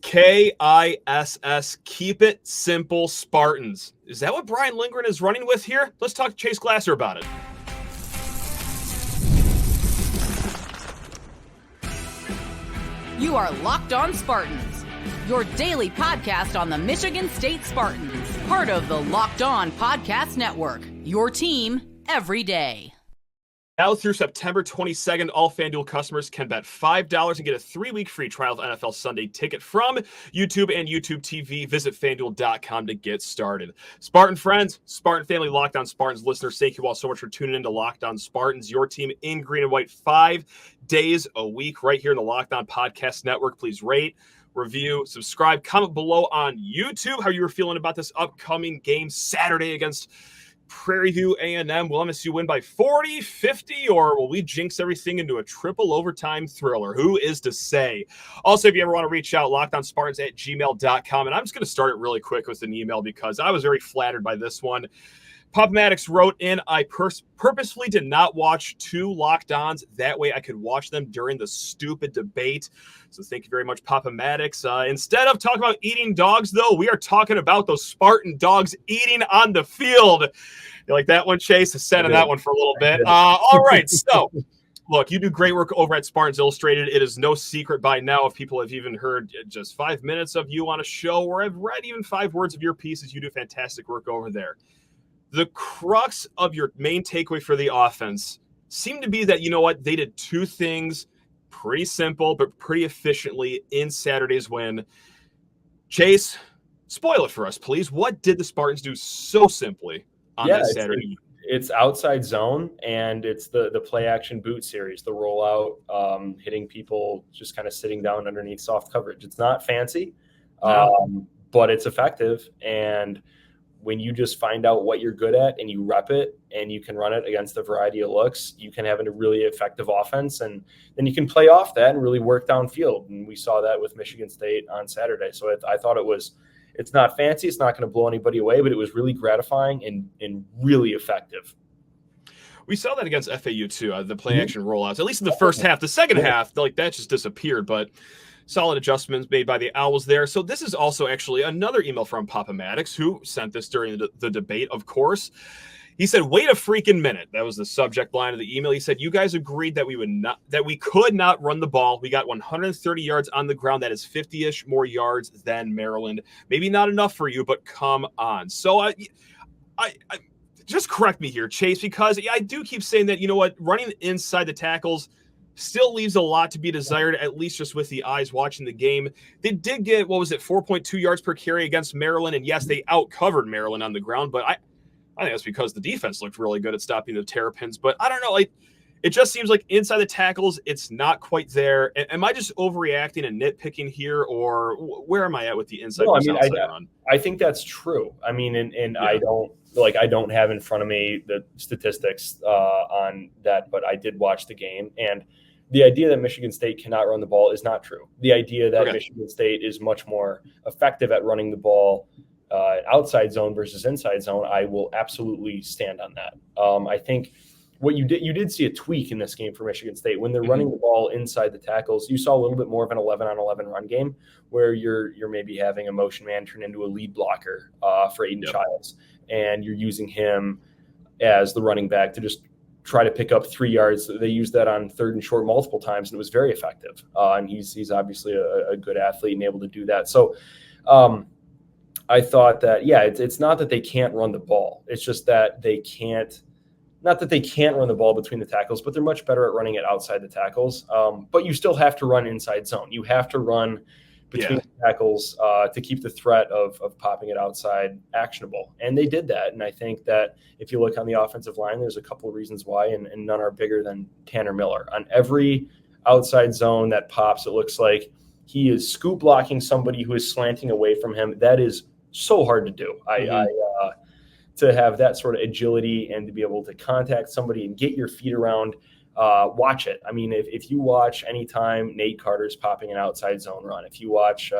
KISS, Keep It Simple Spartans. Is that what Brian Lindgren is running with here? Let's talk to Chase Glasser about it. You are Locked On Spartans, your daily podcast on the Michigan State Spartans, part of the Locked On Podcast Network, your team every day. Now through September 22nd, all FanDuel customers can bet $5 and get a 3-week free trial of NFL Sunday Ticket from YouTube and YouTube TV. Visit FanDuel.com to get started. Spartan friends, Spartan family, Locked On Spartans listeners, thank you all so much for tuning in to Locked On Spartans, your team in green and white 5 days a week right here in the Locked On Podcast Network. Please rate, review, subscribe, comment below on YouTube how you were feeling about this upcoming game Saturday against Prairie View A&M. Will MSU win by 40, 50, or will we jinx everything into a triple overtime thriller? Who is to say? Also, if you ever want to reach out, lockedonspartans@gmail.com. And I'm just going to start it really quick with an email because I was very flattered by this one. Pop Maddox wrote in, I purposefully did not watch 2 Locked Ons. That way I could watch them during the stupid debate. So thank you very much, Papa Maddox. Instead of talking about eating dogs, though, we are talking about those Spartan dogs eating on the field. You like that one, Chase? I sat on that one for a little bit. All right, so look, you do great work over at Spartans Illustrated. It is no secret by now if people have even heard just 5 minutes of you on a show or have read even 5 words of your pieces. You do fantastic work over there. The crux of your main takeaway for the offense seemed to be that, you know what, they did 2 things pretty simple, but pretty efficiently in Saturday's win. Chase, spoil it for us, please. What did the Spartans do so simply on that Saturday? It's outside zone, and it's the play action boot series, the rollout, hitting people just kind of sitting down underneath soft coverage. It's not fancy, but it's effective. And when you just find out what you're good at and you rep it and you can run it against a variety of looks, you can have a really effective offense, and then you can play off that and really work downfield. And we saw that with Michigan State on Saturday. So I thought it's not fancy. It's not going to blow anybody away, but it was really gratifying and really effective. We saw that against FAU too, the play action rollouts, at least in the first half. The second half, like that just disappeared, but solid adjustments made by the Owls there. So this is also actually another email from Papa Maddox, who sent this during the debate, of course. He said, wait a freaking minute. That was the subject line of the email. He said, you guys agreed that we could not run the ball. We got 130 yards on the ground. That is 50-ish more yards than Maryland. Maybe not enough for you, but come on. So I just correct me here, Chase, because I do keep saying that, you know what, running inside the tackles still leaves a lot to be desired, at least just with the eyes watching the game. They did get, 4.2 yards per carry against Maryland. And yes, they outcovered Maryland on the ground, but I think that's because the defense looked really good at stopping the Terrapins. But I don't know, it just seems like inside the tackles, it's not quite there. Am I just overreacting and nitpicking here, or where am I at with the inside outside run? I think that's true. I mean, and I don't have in front of me the statistics on that, but I did watch the game, and the idea that Michigan State cannot run the ball is not true. The idea that Michigan State is much more effective at running the ball outside zone versus inside zone, I will absolutely stand on that. I think what you did see a tweak in this game for Michigan State when they're running the ball inside the tackles. You saw a little bit more of an 11-on-11 run game where you're maybe having a motion man turn into a lead blocker for Aidan Chiles, and you're using him as the running back to just try to pick up 3 yards. They used that on 3rd and short multiple times, and it was very effective. And he's obviously a good athlete and able to do that. So I thought that, it's not that they can't run the ball. It's just that they can't run the ball between the tackles, but they're much better at running it outside the tackles. But you still have to run inside zone. You have to run between the tackles to keep the threat of popping it outside actionable. And they did that. And I think that if you look on the offensive line, there's a couple of reasons why, and none are bigger than Tanner Miller. On every outside zone that pops, it looks like he is scoop blocking somebody who is slanting away from him. That is so hard to do. To have that sort of agility and to be able to contact somebody and get your feet around, watch it. I mean, if you watch anytime Nate Carter's popping an outside zone run, if you watch,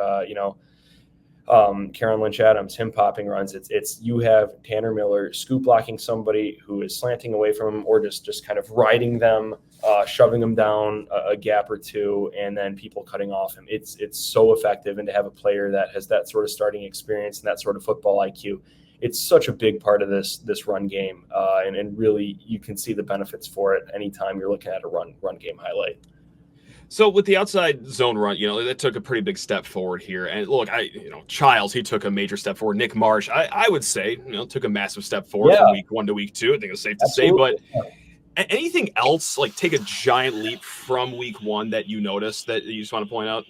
Karen Lynch Adams, him popping runs. It's you have Tanner Miller scoop blocking somebody who is slanting away from him, or just kind of riding them, shoving them down a gap or two, and then people cutting off him. It's so effective, and to have a player that has that sort of starting experience and that sort of football IQ, it's such a big part of this run game, and really you can see the benefits for it anytime you're looking at a run game highlight. So with the outside zone run, that took a pretty big step forward here. And look, Chiles, he took a major step forward. Nick Marsh, I would say, took a massive step forward from week 1 to week 2. I think it's safe to say. But anything else, like take a giant leap from week 1 that you noticed that you just want to point out?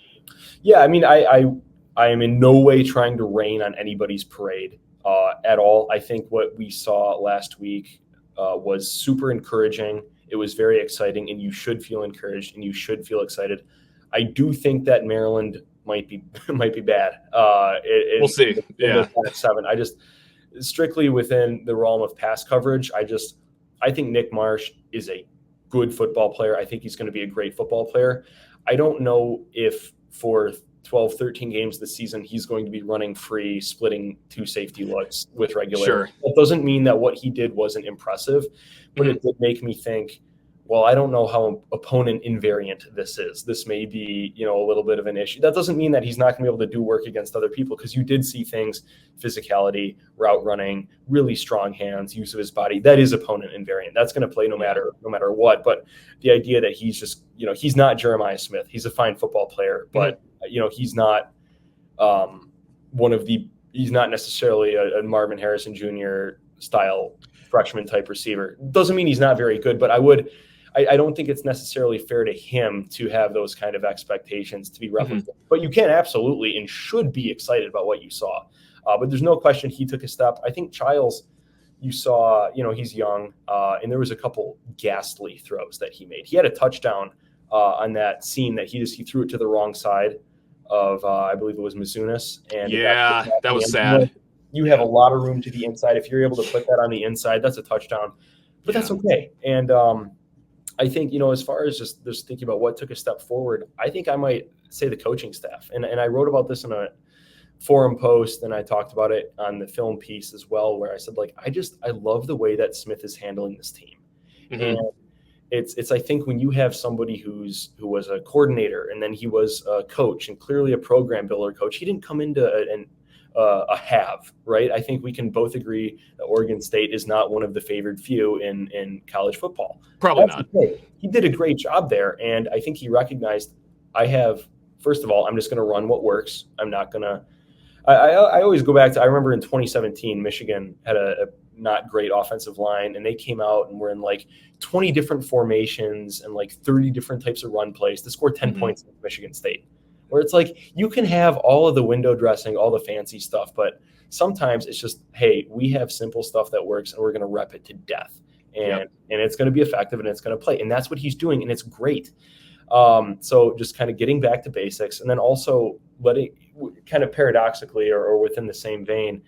Yeah, I mean, I am in no way trying to rain on anybody's parade at all. I think what we saw last week was super encouraging. It was very exciting, and you should feel encouraged and you should feel excited. I do think that Maryland might be bad. We'll see. Yeah, 7. I just strictly within the realm of pass coverage. I think Nick Marsh is a good football player. I think he's going to be a great football player. I don't know if for 12, 13 games this season he's going to be running free, splitting 2 safety looks with regularity. Sure. That doesn't mean that what he did wasn't impressive, but it did make me think, well, I don't know how opponent invariant this is. This may be, a little bit of an issue. That doesn't mean that he's not going to be able to do work against other people, because you did see things, physicality, route running, really strong hands, use of his body. That is opponent invariant. That's going to play no matter what. But the idea that he's just, he's not Jeremiah Smith. He's a fine football player, but he's not he's not necessarily a Marvin Harrison Jr. style freshman type receiver. Doesn't mean he's not very good, but I don't think it's necessarily fair to him to have those kind of expectations to be replicated. But you can absolutely and should be excited about what you saw. But there's no question he took a step. I think Chiles, you saw, he's young, and there was a couple ghastly throws that he made. He had a touchdown on that scene that he threw it to the wrong side of, I believe it was Mizunis. And that was sad. You have a lot of room to the inside. If you're able to put that on the inside, that's a touchdown. But that's okay. And I think, as far as just thinking about what took a step forward, I think I might say the coaching staff. And I wrote about this in a forum post, and I talked about it on the film piece as well, where I said, I love the way that Smith is handling this team. And it's I think when you have somebody who was a coordinator, and then he was a coach, and clearly a program builder coach, he didn't come into a have, right? I think we can both agree that Oregon State is not one of the favored few in college football. Probably not. Okay. He did a great job there, and I think he recognized, first of all, I'm just going to run what works. I'm not going to I always go back to, I remember in 2017, Michigan had a not great offensive line, and they came out and were in 20 different formations and 30 different types of run plays to score 10 points against Michigan State. Where it's you can have all of the window dressing, all the fancy stuff, but sometimes it's just, hey, we have simple stuff that works, and we're going to rep it to death. And it's going to be effective, and it's going to play. And that's what he's doing, and it's great. So just kind of getting back to basics, and then also letting, kind of paradoxically or within the same vein,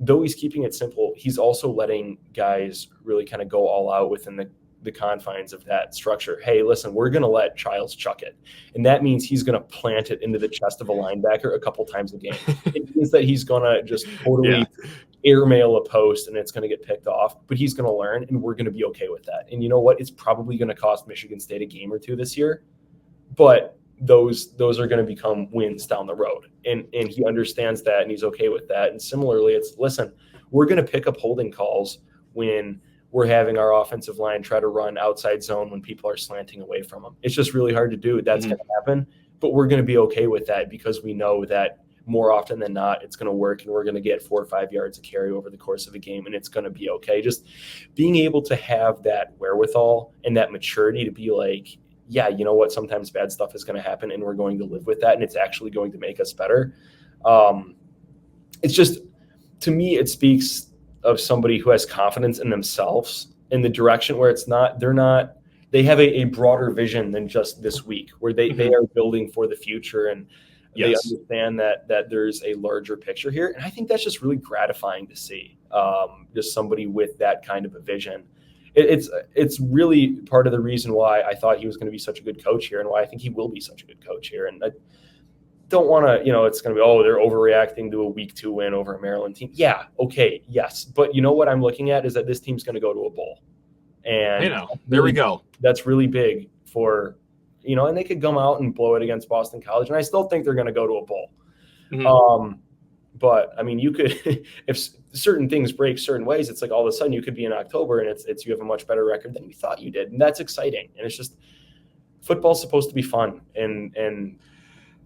though he's keeping it simple, he's also letting guys really kind of go all out within the confines of that structure. Hey, listen, we're going to let Chiles chuck it. And that means he's going to plant it into the chest of a linebacker a couple times a game. It means that he's going to just totally airmail a post, and it's going to get picked off, but he's going to learn, and we're going to be okay with that. And you know what? It's probably going to cost Michigan State a game or two this year, but those are going to become wins down the road. And he understands that, and he's okay with that. And similarly, it's, listen, we're going to pick up holding calls when we're having our offensive line try to run outside zone when people are slanting away from them. It's just really hard to do. That's going to happen, but we're going to be okay with that, because we know that more often than not, it's going to work, and we're going to get 4 or 5 yards of carry over the course of a game, and it's going to be okay. Just being able to have that wherewithal and that maturity to be yeah, you know what, sometimes bad stuff is going to happen, and we're going to live with that, and it's actually going to make us better. It's just, to me, it speaks of somebody who has confidence in themselves in the direction where they have a broader vision than just this week, where they are building for the future, and they understand that there's a larger picture here. And I think that's just really gratifying to see, just somebody with that kind of a vision. It's really part of the reason why I thought he was going to be such a good coach here, and why I think he will be such a good coach here. And don't want to, it's going to be, they're overreacting to a week 2 win over a Maryland team. Yeah. Okay. Yes. But you know what I'm looking at is that this team's going to go to a bowl. And there we go. That's really big for, and they could come out and blow it against Boston College. And I still think they're going to go to a bowl. Mm-hmm. But I mean, you could, if certain things break certain ways, it's like all of a sudden you could be in October and it's you have a much better record than you thought you did. And that's exciting. And it's just, football's supposed to be fun. And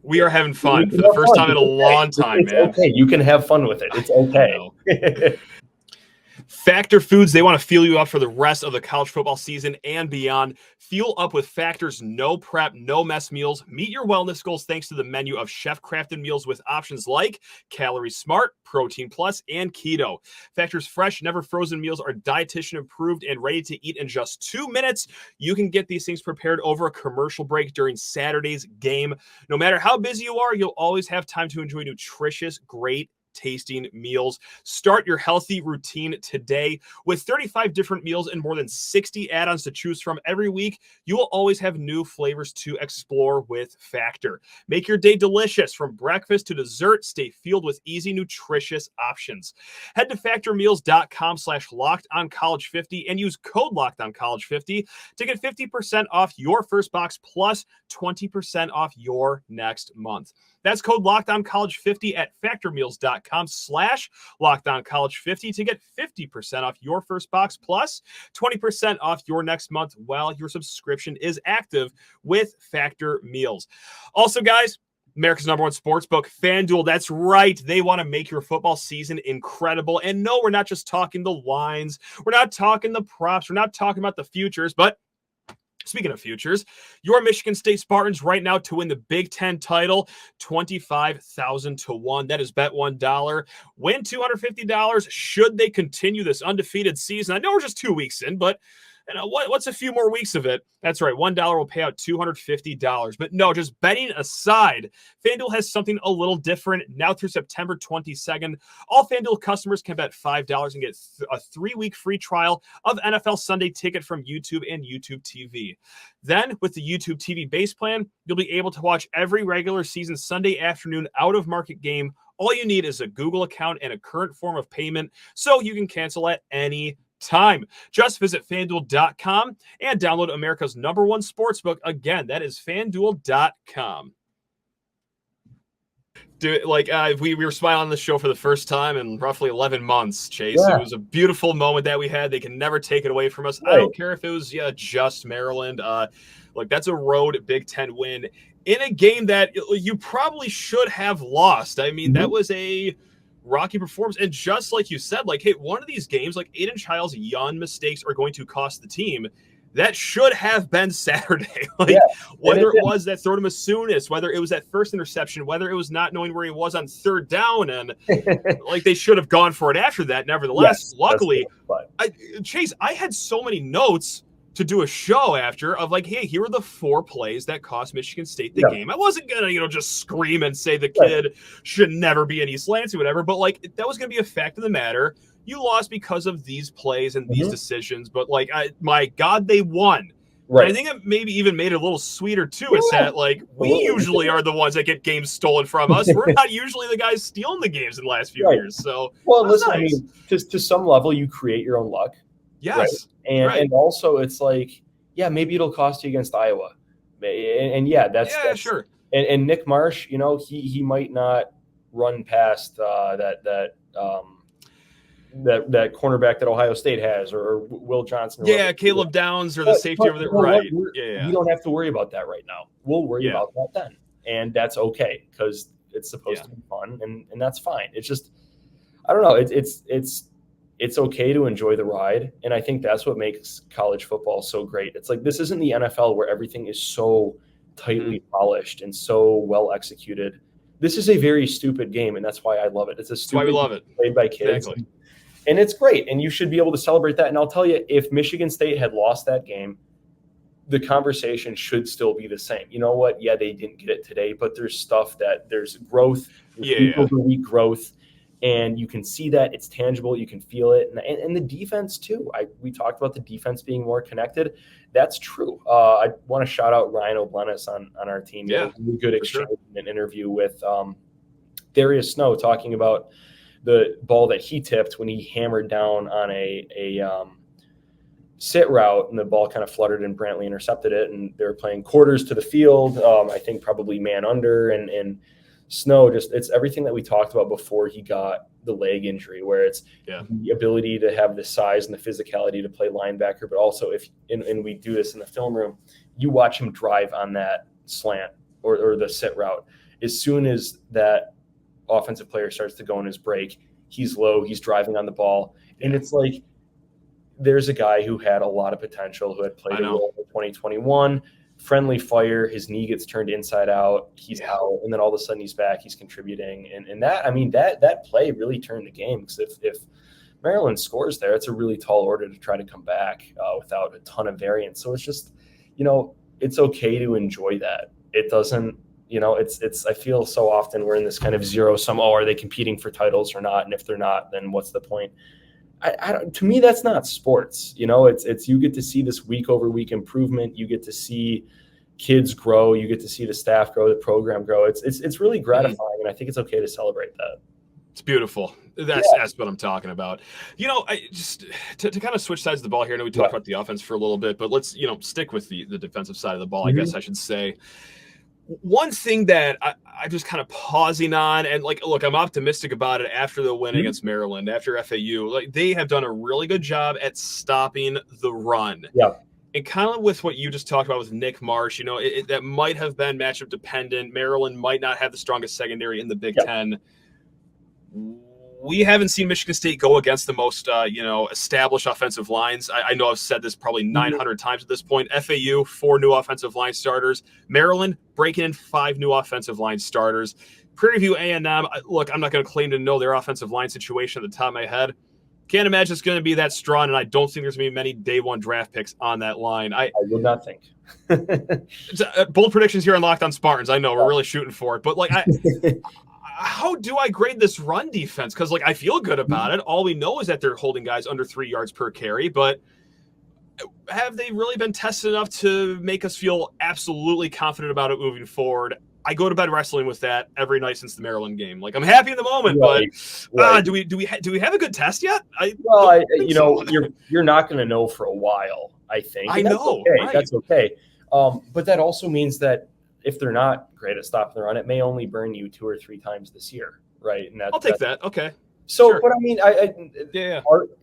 we are having fun for the first time in a long time, man. Okay. You can have fun with it. It's okay. Factor Foods, they want to fuel you up for the rest of the college football season and beyond. Fuel up with Factor's no prep, no mess meals. Meet your wellness goals thanks to the menu of chef-crafted meals with options like Calorie Smart, Protein Plus, and Keto. Factor's fresh, never frozen meals are dietitian approved and ready to eat in just 2 minutes. You can get these things prepared over a commercial break during Saturday's game. No matter how busy you are, you'll always have time to enjoy nutritious, great tasting meals. Start your healthy routine today. With 35 different meals and more than 60 add-ons to choose from every week, you will always have new flavors to explore with Factor. Make your day delicious from breakfast to dessert. Stay fueled with easy, nutritious options. Head to factormeals.com/lockedoncollege50 and use code lockedoncollege50 to get 50% off your first box plus 20% off your next month. That's code LOCKEDONCOLLEGE50 at factormeals.com/LOCKEDONCOLLEGE50 to get 50% off your first box plus 20% off your next month while your subscription is active with Factor Meals. Also, guys, America's #1 sportsbook, FanDuel. That's right. They want to make your football season incredible. And no, we're not just talking the lines. We're not talking the props. We're not talking about the futures, but speaking of futures, your Michigan State Spartans right now to win the Big Ten title, 25,000 to 1. That is bet $1. Win $250 should they continue this undefeated season. I know we're just 2 weeks in, but what's a few more weeks of it? That's right. $1 will pay out $250. But no, just betting aside, FanDuel has something a little different now through September 22nd. All FanDuel customers can bet $5 and get a 3-week free trial of NFL Sunday Ticket from YouTube and YouTube TV. Then with the YouTube TV base plan, you'll be able to watch every regular season Sunday afternoon out-of-market game. All you need is a Google account and a current form of payment so you can cancel at any time. Just visit FanDuel.com and download America's #1 sportsbook. Again, that is FanDuel.com. We were smiling on the show for the first time in roughly 11 months, Chase. Yeah. It was a beautiful moment that we had. They can never take it away from us. Right. I don't care if it was just Maryland. That's a road Big Ten win in a game that you probably should have lost. I mean, that was a rocky performance. And just like you said, hey, one of these games, Aidan Chiles' young mistakes are going to cost the team. That should have been Saturday. Whether it was that throw to Masunis, whether it was that first interception, whether it was not knowing where he was on third down, and they should have gone for it after that. Nevertheless, luckily, Chase, I had so many notes to do a show after of hey, here are the 4 plays that cost Michigan State the game. I wasn't gonna, just scream and say the kid should never be in East Lansing, whatever, but that was gonna be a fact of the matter. You lost because of these plays and these decisions, but my God, they won. Right. And I think it maybe even made it a little sweeter too. It's that we usually are the ones that get games stolen from us. We're not usually the guys stealing the games in the last few years. So listen, nice. I mean, to some level, you create your own luck. Yes. Right? And also it's maybe it'll cost you against Iowa. And that's sure. And Nick Marsh, he might not run past that cornerback that Ohio State has or Will Johnson. Caleb Downs or the safety over there. Right. You don't have to worry about that right now. We'll worry about that then. And that's okay because it's supposed to be fun and that's fine. It's just, I don't know. It's okay to enjoy the ride. And I think that's what makes college football so great. It's this isn't the NFL where everything is so tightly polished and so well executed. This is a very stupid game, and that's why I love it. It's a stupid why we love it. Played by kids. Exactly. And it's great, and you should be able to celebrate that. And I'll tell you, if Michigan State had lost that game, the conversation should still be the same. You know what? Yeah, they didn't get it today, but there's stuff there's growth, there's week-over-week growth. And you can see that it's tangible. You can feel it. And the defense too. We talked about the defense being more connected. That's true. I want to shout out Ryan O'Blennis on our team. Yeah, a really good exchange sure. in an interview with Darius Snow, talking about the ball that he tipped when he hammered down on a sit route, and the ball kind of fluttered and Brantley intercepted it. And they were playing quarters to the field. I think probably man under, and Snow, it's everything that we talked about before he got the leg injury, where it's the ability to have the size and the physicality to play linebacker, but also and we do this in the film room, you watch him drive on that slant or the sit route. As soon as that offensive player starts to go in his break, he's low, he's driving on the ball. And it's like, there's a guy who had a lot of potential, who had played a role in 2021, friendly fire, his knee gets turned inside out, he's out, and then all of a sudden he's back, he's contributing. And that, I mean, that play really turned the game, because if Maryland scores there, it's a really tall order to try to come back without a ton of variance. So it's just, it's okay to enjoy that. It doesn't, it's I feel so often we're in this kind of zero sum, are they competing for titles or not? And if they're not, then what's the point? To me, that's not sports. It's you get to see this week over week improvement. You get to see kids grow. You get to see the staff grow, the program grow. It's really gratifying, and I think it's okay to celebrate that. It's beautiful. That's what I'm talking about. I just to kind of switch sides of the ball here. I know we talked about the offense for a little bit, but let's stick with the defensive side of the ball. I guess I should say. One thing that I'm just kind of pausing on, and look, I'm optimistic about it after the win against Maryland, after FAU. They have done a really good job at stopping the run. Yeah. And kind of with what you just talked about with Nick Marsh, that might have been matchup dependent. Maryland might not have the strongest secondary in the Big Ten. We haven't seen Michigan State go against the most, established offensive lines. I know I've said this probably 900 times at this point. FAU, 4 new offensive line starters. Maryland, breaking in 5 new offensive line starters. Prairie View A&M, look, I'm not going to claim to know their offensive line situation at the top of my head. Can't imagine it's going to be that strong, and I don't think there's going to be many day one draft picks on that line. I would not think. Bold predictions here on Locked On Spartans. I know we're really shooting for it, but how do I grade this run defense? Because I feel good about it. All we know is that they're holding guys under 3 yards per carry, but have they really been tested enough to make us feel absolutely confident about it moving forward? I go to bed wrestling with that every night since the Maryland game. I'm happy in the moment, but do we have a good test yet? You're not going to know for a while, I think. I know. Okay. Right. That's okay. But that also means that if they're not great at stopping the run, it may only burn you 2 or 3 times this year, right? And I'll take that. Okay. So, sure. But I mean,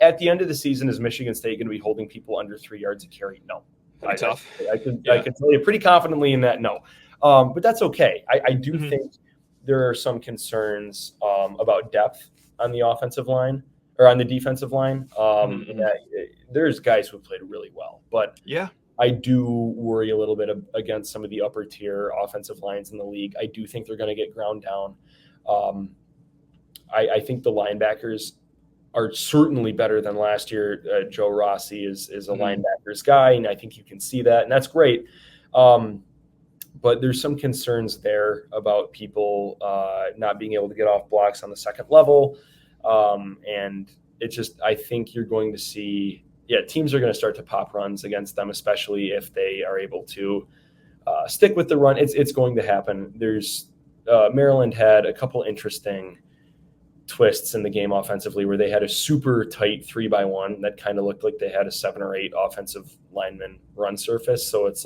at the end of the season, is Michigan State going to be holding people under 3 yards a carry? No. Tough. I can tell you pretty confidently in that. No. But that's okay. I do think there are some concerns about depth on the offensive line or on the defensive line. There's guys who played really well, but I do worry a little bit against some of the upper tier offensive lines in the league. I do think they're going to get ground down. I think the linebackers are certainly better than last year. Joe Rossi is a linebackers guy, and I think you can see that, and that's great. But there's some concerns there about people not being able to get off blocks on the second level. And it's just, I think you're going to see, teams are going to start to pop runs against them, especially if they are able to stick with the run. It's going to happen. Maryland had a couple interesting twists in the game offensively where they had a super tight 3-by-1 that kind of looked like they had a 7 or 8 offensive lineman run surface. So it's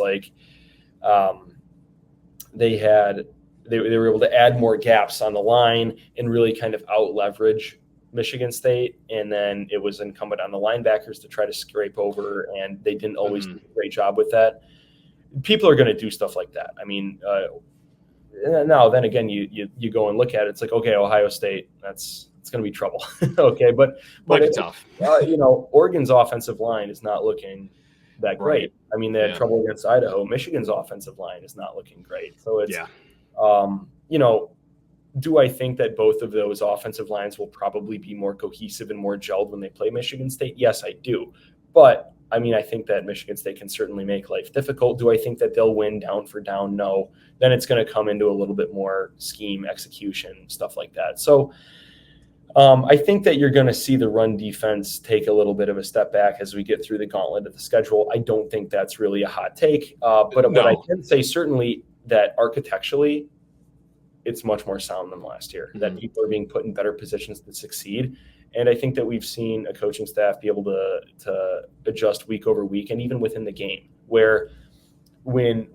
they were able to add more gaps on the line and really kind of out leverage Michigan State. And then it was incumbent on the linebackers to try to scrape over, and they didn't always do a great job with that. People are going to do stuff like that. I mean, now then again, you go and look at it. It's okay, Ohio State, it's going to be trouble. Okay. But it's tough. Oregon's offensive line is not looking that great. Right. I mean, they had trouble against Idaho. Michigan's offensive line is not looking great. So it's, do I think that both of those offensive lines will probably be more cohesive and more gelled when they play Michigan State? Yes, I do. But I mean, I think that Michigan State can certainly make life difficult. Do I think that they'll win down for down? No. Then it's going to come into a little bit more scheme, execution, stuff like that. So I think that you're going to see the run defense take a little bit of a step back as we get through the gauntlet of the schedule. I don't think that's really a hot take. But what I can say certainly that architecturally, it's much more sound than last year, that people are being put in better positions to succeed. And I think that we've seen a coaching staff be able to adjust week over week and even within the game, where when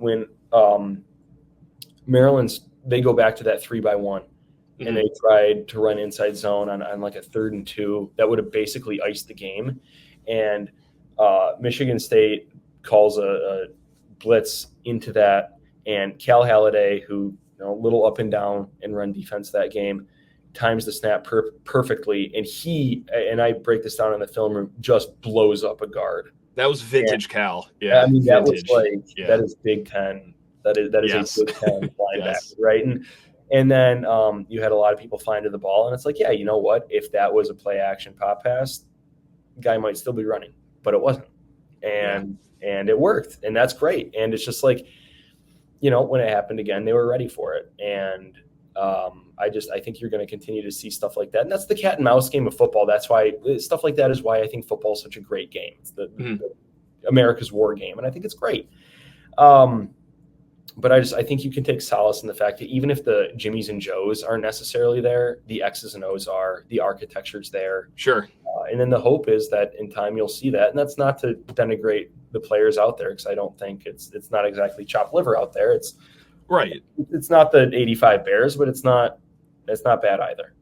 Maryland's, they go back to that 3-by-1 and they tried to run inside zone on like a 3rd and 2 that would have basically iced the game. And Michigan State calls a blitz into that, and Cal Halliday, who a little up and down in run defense that game, times the snap perfectly, and I break this down in the film room, just blows up a guard. That was vintage Cal. Yeah, I mean, vintage. That was that is Big Ten. That is yes. a Big Ten linebacker, right? And then you had a lot of people flying to the ball, and it's like, yeah, you know what? If that was a play action pop pass, guy might still be running, but it wasn't, and it worked, and that's great. And it's just like, when it happened again, they were ready for it, and I think you're going to continue to see stuff like that. And that's the cat and mouse game of football. That's why stuff like that is why I think football is such a great game. It's the America's war game. And I think it's great. But I think you can take solace in the fact that even if the Jimmies and Joes aren't necessarily there, the X's and O's are, the architecture's there. Sure. And then the hope is that in time you'll see that. And that's not to denigrate the players out there, because I don't think it's not exactly chopped liver out there. It's right. It's not the 85 Bears, but it's not bad either.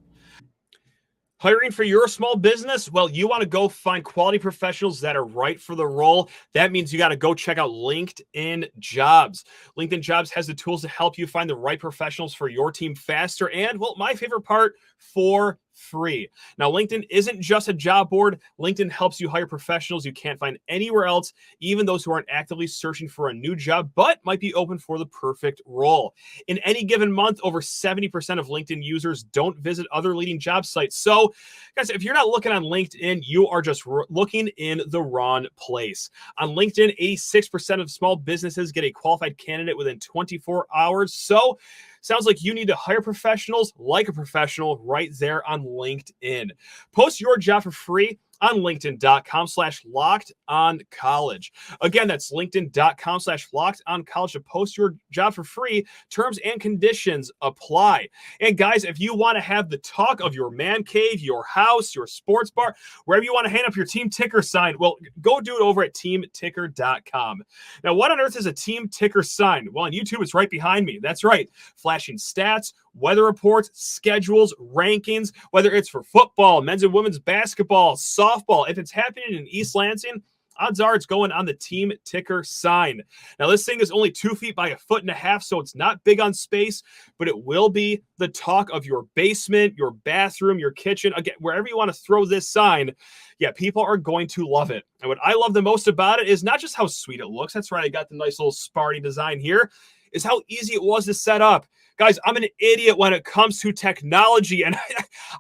Hiring for your small business? Well, you want to go find quality professionals that are right for the role. That means you got to go check out LinkedIn Jobs. LinkedIn Jobs has the tools to help you find the right professionals for your team faster and, well, my favorite part, for free. Now, LinkedIn isn't just a job board. LinkedIn helps you hire professionals you can't find anywhere else, even those who aren't actively searching for a new job, but might be open for the perfect role. In any given month, over 70% of LinkedIn users don't visit other leading job sites. So, guys, if you're not looking on LinkedIn, you are just looking in the wrong place. On LinkedIn, 86% of small businesses get a qualified candidate within 24 hours. So, sounds like you need to hire professionals like a professional right there on LinkedIn. Post your job for free on linkedin.com/lockedoncollege. Again, that's linkedin.com/lockedoncollege to post your job for free. Terms and conditions apply. And guys, if you want to have the talk of your man cave, your house, your sports bar, wherever you want to hang up your team ticker sign, well, go do it over at teamticker.com. Now, what on earth is a team ticker sign? Well, on YouTube, it's right behind me. That's right. Flashing stats, weather reports, schedules, rankings, whether it's for football, men's and women's basketball, softball. If it's happening in East Lansing, odds are it's going on the team ticker sign. Now, this thing is only 2 feet by 1.5 feet, so it's not big on space, but it will be the talk of your basement, your bathroom, your kitchen. Again, wherever you want to throw this sign, yeah, people are going to love it. And what I love the most about it is not just how sweet it looks. That's right. I got the nice little Sparty design here. Is how easy it was to set up. Guys, I'm an idiot when it comes to technology, and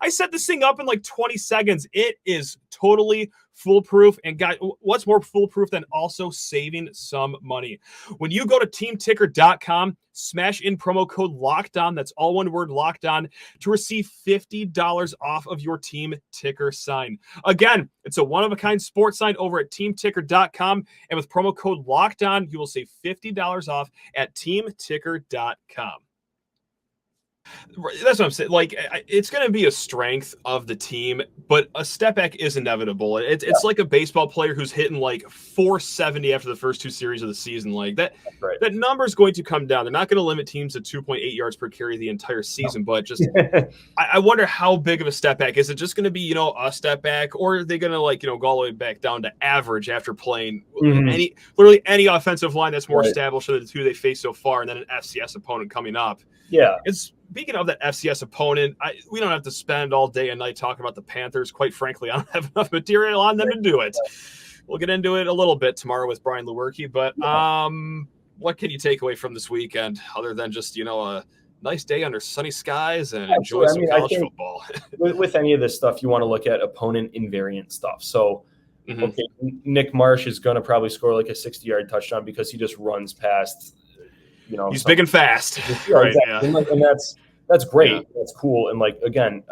I set this thing up in like 20 seconds. It is totally foolproof, and guys, what's more foolproof than also saving some money? When you go to teamticker.com, smash in promo code LOCKEDON, that's all one word, LOCKEDON, to receive $50 off of your Team Ticker sign. Again, it's a one-of-a-kind sports sign over at teamticker.com, and with promo code LOCKEDON, you will save $50 off at teamticker.com. That's what I'm saying. Like, it's going to be a strength of the team, but a step back is inevitable. It's like a baseball player who's hitting like 470 after the first 2 series of the season. Like that number is going to come down. They're not going to limit teams to 2.8 yards per carry the entire season, but just I wonder how big of a step back. Is it just going to be, a step back, or are they going to go all the way back down to average after playing literally any offensive line that's more established than the two they face so far, and then an FCS opponent coming up? Yeah. Speaking of that FCS opponent, we don't have to spend all day and night talking about the Panthers. Quite frankly, I don't have enough material on them to do it. We'll get into it a little bit tomorrow with Brian Lindgren, but what can you take away from this weekend other than just, a nice day under sunny skies and enjoy some college football? with any of this stuff, you want to look at opponent invariant stuff. So, okay, Nick Marsh is going to probably score like a 60-yard touchdown because he just runs past – he's big and fast. Right, exactly. And that's great. Yeah. That's cool. And again,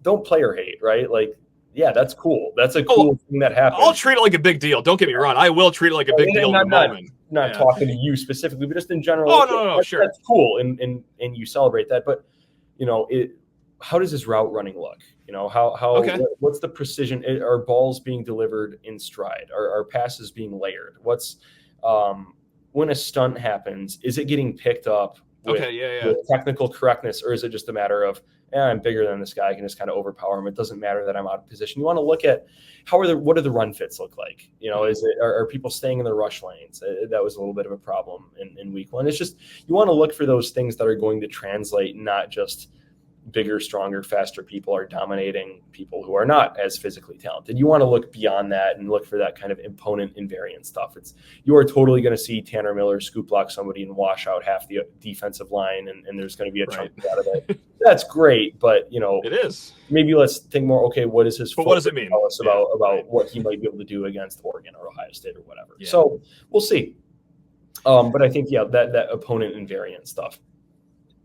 don't player hate, right? Like, yeah, that's cool. That's a cool thing that happened. I'll treat it like a big deal. Don't get me wrong. I will treat it like a big deal in the moment. Not talking to you specifically, but just in general. Oh, no, sure. That's cool, and you celebrate that. But, how does his route running look? What's the precision? Are balls being delivered in stride? Are passes being layered? What's when a stunt happens, is it getting picked up with technical correctness, or is it just a matter of, I'm bigger than this guy, I can just kind of overpower him. It doesn't matter that I'm out of position. You want to look at what do the run fits look like? Are people staying in the rush lanes? That was a little bit of a problem in week one. It's just, you want to look for those things that are going to translate, not just bigger, stronger, faster people are dominating people who are not as physically talented. You want to look beyond that and look for that kind of opponent invariant stuff. You are totally going to see Tanner Miller scoop block somebody and wash out half the defensive line, and there's going to be a chunk out of it. That's great, but it is. Maybe let's think more. Okay, what is his? But what does it mean? Tell us about what he might be able to do against Oregon or Ohio State or whatever. Yeah. So we'll see. But I think that opponent invariant stuff.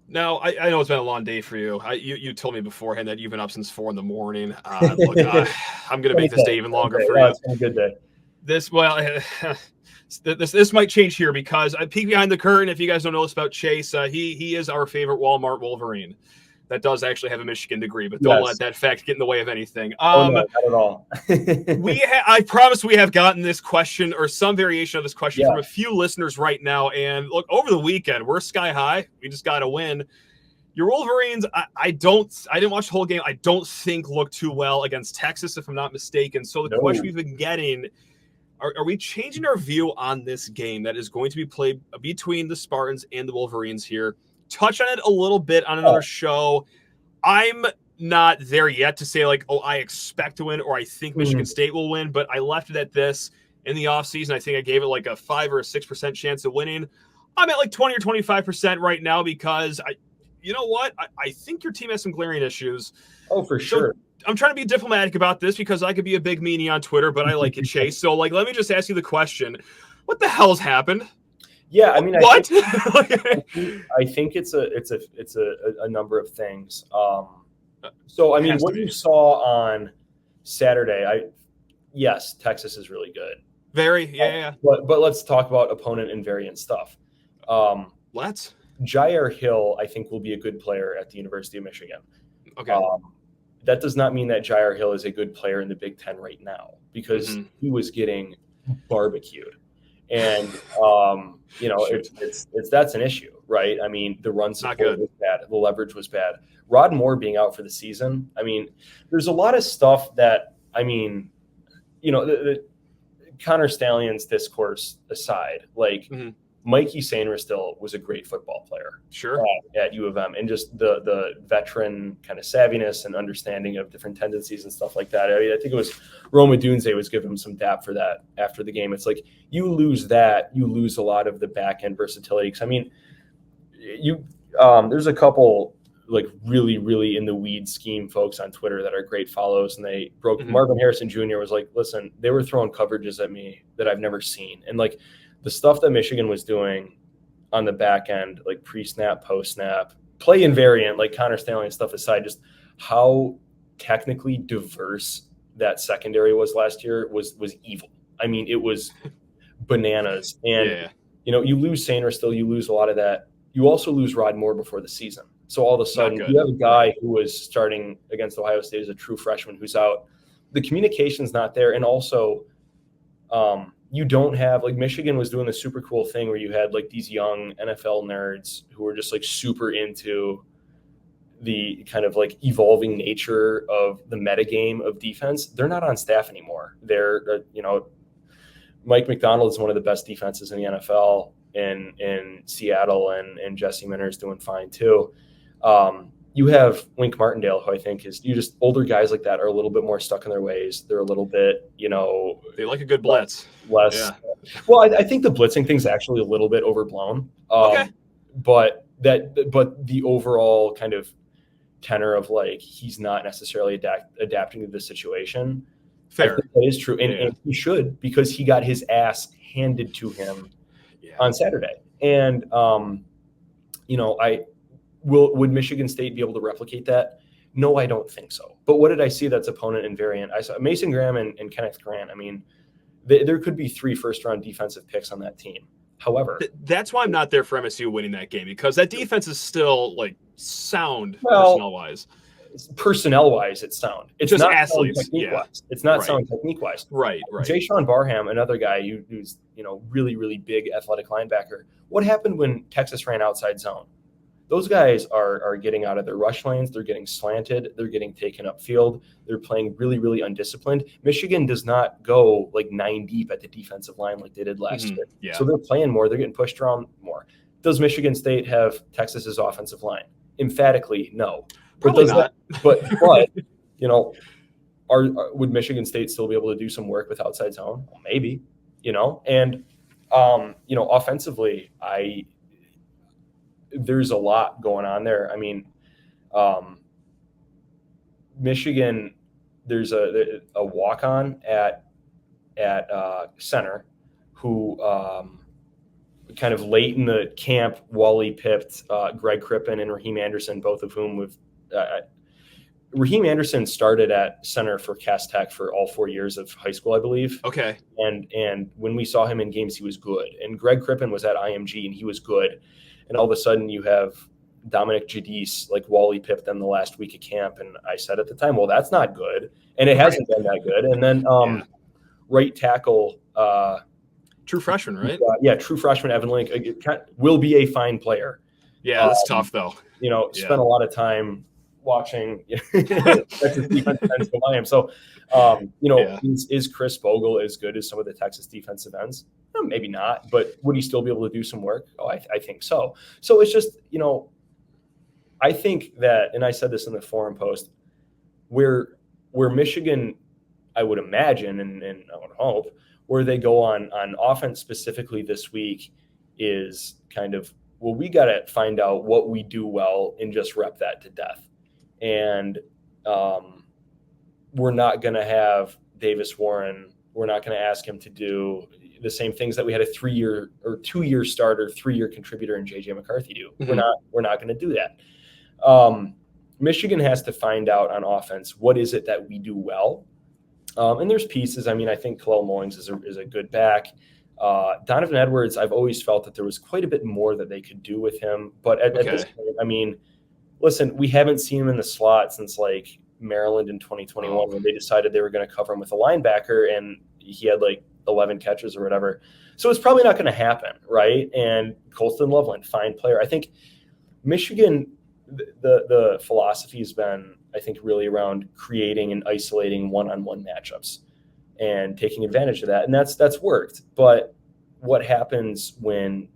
Now, I know it's been a long day for you. You told me beforehand that you've been up since 4 a.m. I'm going to make this day even longer for you. It's been a good day. This might change here, because I peek behind the curtain. If you guys don't know this about Chase, he is our favorite Walmart Wolverine. That does actually have a Michigan degree, but don't let that fact get in the way of anything. No, not at all. I promise we have gotten this question, or some variation of this question, from a few listeners right now. And look, over the weekend, we're sky high. We just got to win. Your Wolverines, I didn't watch the whole game. I don't think looked too well against Texas, if I'm not mistaken. So the question we've been getting, are we changing our view on this game that is going to be played between the Spartans and the Wolverines here? Touch on it a little bit on another show. I'm not there yet to say I expect to win or I think Michigan State will win, but I left it at this. In the offseason, I think I gave it a 5 or 6% chance of winning. I'm at 20 or 25% right now, because I think your team has some glaring issues. Oh, for sure. So I'm trying to be diplomatic about this, because I could be a big meanie on Twitter, but I like it, Chase. So let me just ask you the question. What the hell's happened? Yeah, I mean, what? I think it's a number of things. So I mean, what you saw on Saturday, yes, Texas is really good. Very, yeah. But let's talk about opponent invariant stuff. Let's. Jair Hill, I think, will be a good player at the University of Michigan. Okay. That does not mean that Jair Hill is a good player in the Big Ten right now, because he was getting barbecued. And that's an issue, right? I mean, the run support was bad, the leverage was bad. Rod Moore being out for the season. I mean, there's a lot of stuff that, the Connor Stalions discourse aside, Mikey Sainristil was a great football player, sure, at U of M, and just the veteran kind of savviness and understanding of different tendencies and stuff like that. I mean, I think it was Roma Dunze was giving him some dap for that after the game. It's you lose that, you lose a lot of the back end versatility. Because I mean, there's a couple really, really in the weed scheme folks on Twitter that are great follows, and they broke. Marvin Harrison Jr. was listen, they were throwing coverages at me that I've never seen, and the stuff that Michigan was doing on the back end, pre-snap, post-snap, play invariant, Connor Stanley and stuff aside, just how technically diverse that secondary was last year was evil. I mean, it was bananas. And, you lose Sainristil, you lose a lot of that. You also lose Rod Moore before the season. So all of a sudden, you have a guy who was starting against Ohio State as a true freshman who's out. The communication's not there. And also, you don't have Michigan was doing the super cool thing where you had these young NFL nerds who were just super into the kind of evolving nature of the metagame of defense. They're not on staff anymore. They're Mike McDonald is one of the best defenses in the NFL in Seattle, and Jesse Minter's doing fine too. You have Wink Martindale, who I think is just older guys like that are a little bit more stuck in their ways. They're a little bit, they like a good blitz. Less. Yeah. Well, I think the blitzing thing's actually a little bit overblown. Okay. But the overall kind of tenor of he's not necessarily adapting to the situation. Fair. That is true, and he should, because he got his ass handed to him on Saturday. And would Michigan State be able to replicate that? No, I don't think so. But what did I see that's opponent invariant? I saw Mason Graham and Kenneth Grant. I mean, there could be 3 first-round defensive picks on that team. However, that's why I'm not there for MSU winning that game, because that defense is still like sound personnel-wise. Personnel-wise, it's sound. It's just not athletes. Technique-wise. It's not sound technique-wise. Right. Jay Sean Barham, another guy who's really, really big athletic linebacker. What happened when Texas ran outside zone? Those guys are getting out of their rush lanes. They're getting slanted. They're getting taken upfield. They're playing really, really undisciplined. Michigan does not go like 9 deep at the defensive line like they did last year. Yeah. So they're playing more. They're getting pushed around more. Does Michigan State have Texas's offensive line? Emphatically, no. Probably not. But would Michigan State still be able to do some work with outside zone? Well, maybe, and offensively, there's a lot going on there. I mean, Michigan, there's a walk-on at center who kind of late in the camp, Wally pipped Greg Crippen and Raheem Anderson, both of whom Raheem Anderson started at center for Cass Tech for all 4 years of high school, I believe. Okay. And when we saw him in games, he was good. And Greg Crippen was at IMG and he was good. And all of a sudden you have Dominic Jadis, like Wally pipped them the last week of camp. And I said at the time, well, that's not good. And it hasn't been that good. And then right tackle. True freshman, right? True freshman Evan Link will be a fine player. Yeah, that's tough though. Spent a lot of time watching Texas defensive ends go by him. So, is Chris Bogle as good as some of the Texas defensive ends? Maybe not, but would he still be able to do some work? Oh, I think so. So it's just, I think that, and I said this in the forum post, where Michigan, I would imagine, and I would hope, where they go on offense specifically this week is kind of, well, we got to find out what we do well and just rep that to death. And we're not going to have Davis Warren. We're not going to ask him to do the same things that we had a 3-year or 2-year starter, 3-year contributor in JJ McCarthy do. Mm-hmm. We're not going to do that. Michigan has to find out on offense, what is it that we do well? And there's pieces. I mean, I think Kalel Mullings is a good back. Donovan Edwards, I've always felt that there was quite a bit more that they could do with him. But at this point, I mean, listen, we haven't seen him in the slot since like Maryland in 2021 when they decided they were going to cover him with a linebacker and he had like 11 catches or whatever. So it's probably not going to happen, right? And Colston Loveland, fine player. I think Michigan, the philosophy has been, I think, really around creating and isolating one-on-one matchups and taking advantage of that. And that's worked. But what happens when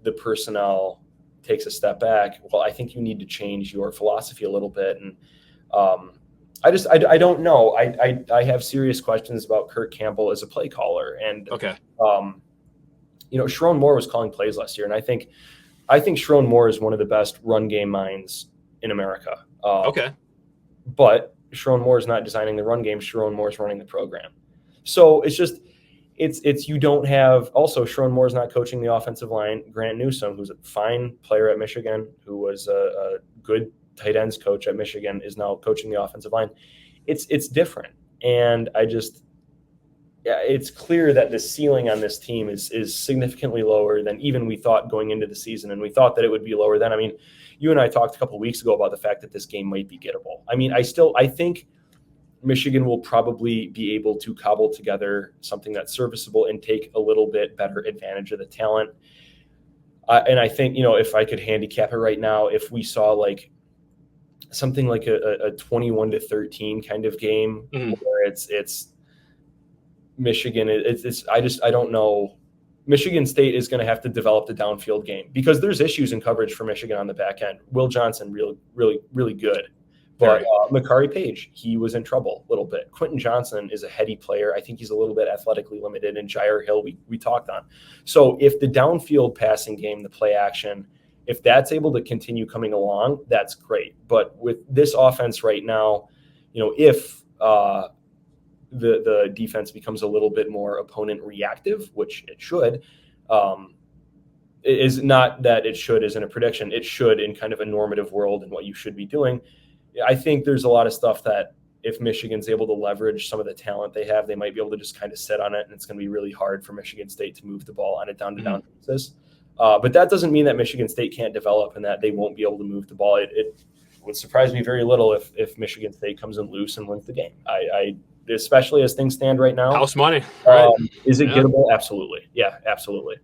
the personnel takes a step back? Well, I think you need to change your philosophy a little bit. And I don't know. I have serious questions about Kirk Campbell as a play caller. And, Sharon Moore was calling plays last year. And I think Sharon Moore is one of the best run game minds in America. But Sharon Moore is not designing the run game. Sharon Moore is running the program. So it's just, you don't have, also Sharon Moore is not coaching the offensive line. Grant Newsome, who's a fine player at Michigan, who was a good tight ends coach at Michigan, is now coaching the offensive line. It's different. And it's clear that the ceiling on this team is significantly lower than even we thought going into the season. And we thought that it would be lower then. I mean, you and I talked a couple of weeks ago about the fact that this game might be gettable. I mean, I think Michigan will probably be able to cobble together something that's serviceable and take a little bit better advantage of the talent. And I think, if I could handicap it right now, if we saw like something like a 21-13 kind of game where it's Michigan, I don't know. Michigan State is going to have to develop the downfield game because there's issues in coverage for Michigan on the back end. Will Johnson, really, really, really good. But Makari Page, he was in trouble a little bit. Quentin Johnson is a heady player. I think he's a little bit athletically limited. And Jair Hill, we talked on. So if the downfield passing game, the play action, if that's able to continue coming along, that's great. But with this offense right now, if the defense becomes a little bit more opponent reactive, which it should, it is not that it should isn't a prediction. It should in kind of a normative world and what you should be doing. I think there's a lot of stuff that if Michigan's able to leverage some of the talent they have, they might be able to just kind of sit on it, and it's going to be really hard for Michigan State to move the ball on a down-to-down basis. But that doesn't mean that Michigan State can't develop and that they won't be able to move the ball. It would surprise me very little if Michigan State comes in loose and wins the game. I especially as things stand right now. House money. Right. Is it gettable? Absolutely. Yeah, absolutely.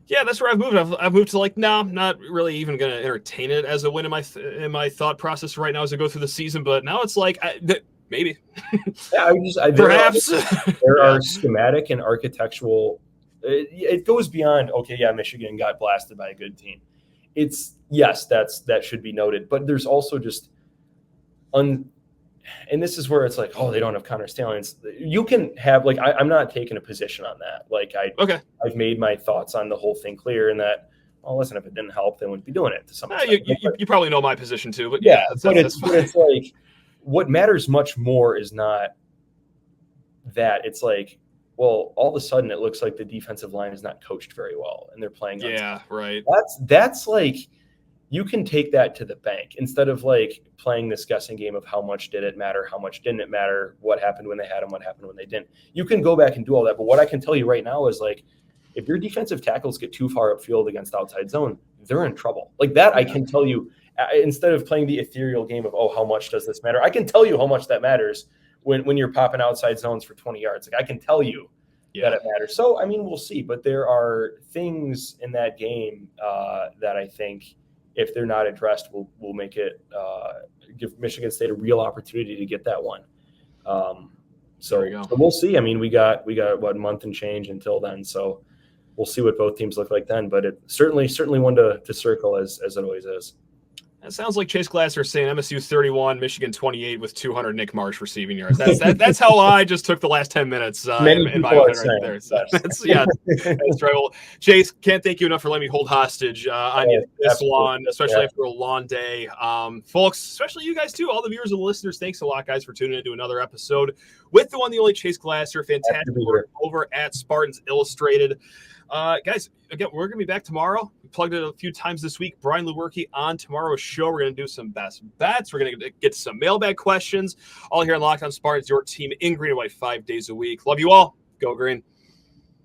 Yeah, that's where I've moved. I've moved to like, no, I'm not really even going to entertain it as a win in my thought process right now as I go through the season. But now it's like, maybe. Yeah, Perhaps. There are schematic and architectural. It goes beyond, okay, yeah, Michigan got blasted by a good team. That should be noted. But there's also just and this is where it's like, oh, they don't have Connor Stallions. You can have, like, I'm not taking a position on that. Like, I've made my thoughts on the whole thing clear, and that, well, listen, if it didn't help, they wouldn't be doing it to some extent. You probably know my position too, but it's like, what matters much more is not that. It's like, well, all of a sudden it looks like the defensive line is not coached very well, and they're playing. Yeah, right. That's like, you can take that to the bank instead of like playing this guessing game of how much did it matter, how much didn't it matter, what happened when they had them, what happened when they didn't. You can go back and do all that. But what I can tell you right now is, like, if your defensive tackles get too far upfield against outside zone, they're in trouble. Like that, I can tell you, instead of playing the ethereal game of, oh, how much does this matter? I can tell you how much that matters when you're popping outside zones for 20 yards. Like, I can tell you that it matters. So, I mean, we'll see. But there are things in that game that I think, if they're not addressed, we'll make it give Michigan State a real opportunity to get that one. So we'll see. I mean, we got what, a month and change until then. So we'll see what both teams look like then. But it certainly one to circle as it always is. It sounds like Chase Glasser saying MSU 31, Michigan 28 with 200 Nick Marsh receiving yards. That's how I just took the last 10 minutes in my own head right there. So that's right. Well, Chase, can't thank you enough for letting me hold hostage on you this long, especially after a long day. Folks, especially you guys too, all the viewers and listeners, thanks a lot, guys, for tuning into another episode with the one, the only Chase Glasser. Fantastic work over at Spartans Illustrated. Guys, again, we're going to be back tomorrow. We plugged it a few times this week. Brian Lindgren on tomorrow's show. We're going to do some best bets. We're going to get some mailbag questions. All here on Locked On Spartans, your team in green and white 5 days a week. Love you all. Go green.